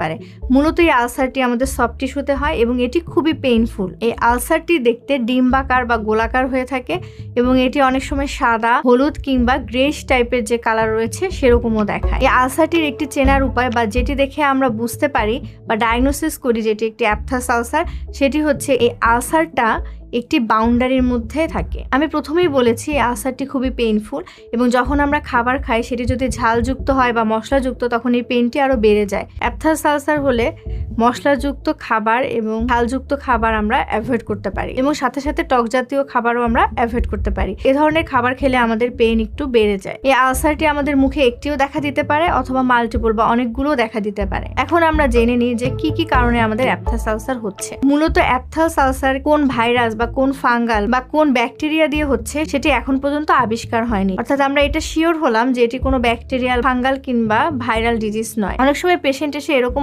পারে। মূলত এই আলসারটি আমাদের সফট টিস্যুতে হয় এবং এটি খুবই পেইনফুল। এই আলসারটি দেখতে ডিম্বাকার বা গোলাকার হয়ে থাকে এবং এটি অনেক সময় সাদা, হলুদ কিংবা গ্রেইশ টাইপের যে কালার রয়েছে সেরকমও দেখায়। এই আলসারটির একটি চেনার উপায় বা যেটি দেখে আমরা বুঝতে পারি বা ডায়াগনোসিস করি যেটি একটি অ্যাপথাস আলসার, সেটি হচ্ছে এই আলসারটা একটি বাউন্ডারির মধ্যে থাকে। আমি প্রথমেই বলেছি এই আলসারটি খুবই পেইনফুল এবং যখন আমরা খাবার খাই সেটি যদি ঝালযুক্ত হয় বা মশলাযুক্ত তখন এই পেইনটি আরও বেড়ে যায়। অ্যাপথাস আলসার হলে মশলাযুক্ত খাবার এবং ঝালযুক্ত খাবার আমরা অ্যাভয়েড করতে পারি এবং সাথে সাথে টক জাতীয় খাবারও আমরা অ্যাভয়েড করতে পারি। এ ধরনের খাবার খেলে আমাদের পেইন একটু বেড়ে যায়। এই আলসারটি আমাদের মুখে একটিও দেখা দিতে পারে অথবা মাল্টিপল বা অনেকগুলো দেখা দিতে পারে। এখন আমরা জেনে নিই যে কি কি কারণে আমাদের অ্যাপথাস আলসার হচ্ছে। মূলত অ্যাপথাস আলসার কোন ভাইরাস বা কোন ফাঙ্গাল বা কোন ব্যাকটেরিয়া দিয়ে হচ্ছে সেটি এখন পর্যন্ত আবিষ্কার হয়নি। অর্থাৎ আমরা এটা শিওর হলাম যে এটি কোনো ব্যাকটেরিয়াল, ফাঙ্গাল কিংবা ভাইরাল ডিজিজ নয়। অনেক সময় পেশেন্ট এসে এরকম